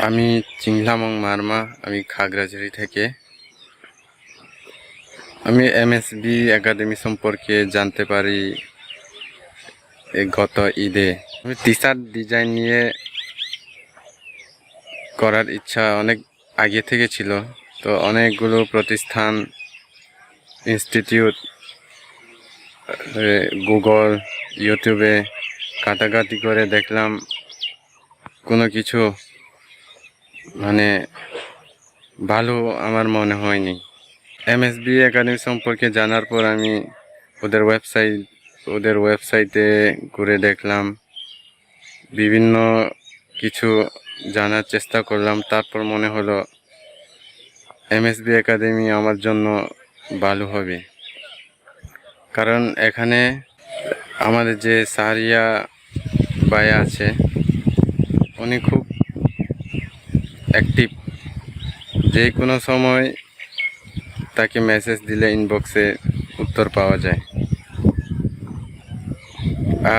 আমি চিংলা মং মারমা, আমি খাগড়াছড়ি থেকে। আমি এমএসবি একাডেমি সম্পর্কে জানতে পারি গত ঈদে। আমি টি শার্ট ডিজাইন নিয়ে করার ইচ্ছা অনেক আগে থেকে ছিল। তো অনেকগুলো প্রতিষ্ঠান, ইনস্টিটিউট, গুগল, ইউটিউবে ঘাটাঘাটি করে দেখলাম কোনো কিছু ভালো আমার মনে হয়নি। এমএসবি একাডেমি সম্পর্কে জানার পর আমি ওদের ওয়েবসাইটে ঘুরে দেখলাম, বিভিন্ন কিছু জানার চেষ্টা করলাম। তারপর মনে হলো এমএসবি একাডেমি আমার জন্য ভালো হবে, কারণ এখানে আমাদের যে সারিয়া ভাই আছে, উনি খুব অ্যাক্টিভ। যে কোনো সময় তাকে মেসেজ দিলে ইনবক্সে উত্তর পাওয়া যায়।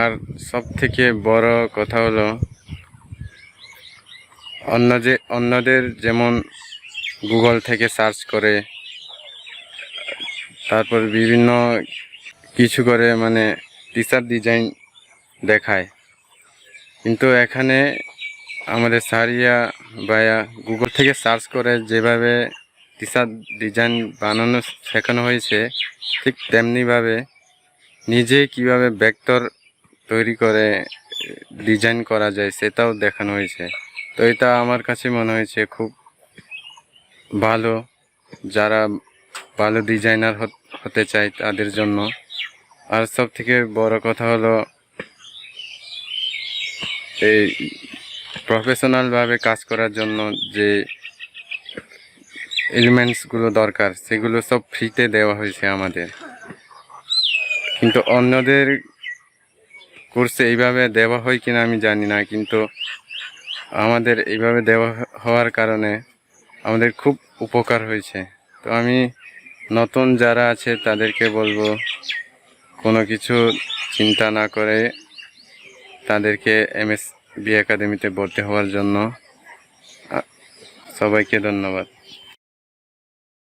আর সব থেকে বড় কথা হলো, অন্যদের যেমন গুগল থেকে সার্চ করে তারপর বিভিন্ন কিছু করে টি শার্ট ডিজাইন দেখায়, কিন্তু এখানে আমাদের সারিয়া ভাইয়া গুগল থেকে সার্চ করে যেভাবে টি শার্ট ডিজাইন বানানো শেখানো হয়েছে, ঠিক তেমনিভাবে নিজে কিভাবে ভেক্টর তৈরি করে ডিজাইন করা যায় সেটাও দেখানো হয়েছে। তো এটা আমার কাছে মনে হয়েছে খুব ভালো, যারা ভালো ডিজাইনার হতে চায় তাদের জন্য। আর সব থেকে বড় কথা হলো, এই প্রফেশনালভাবে কাজ করার জন্য যে এলিমেন্টসগুলো দরকার সেগুলো সব ফ্রিতে দেওয়া হয়েছে আমাদের। কিন্তু অন্যদের কোর্সে এইভাবে দেওয়া হয় কিনা আমি জানি না, কিন্তু আমাদের এইভাবে দেওয়া হওয়ার কারণে আমাদের খুব উপকার হয়েছে। তো আমি নতুন যারা আছে তাদেরকে বলবো, কোনো কিছু চিন্তা না করে তাদেরকে এমএসবি একাডেমিতে ভর্তি হওয়ার জন্য। সবাইকে ধন্যবাদ।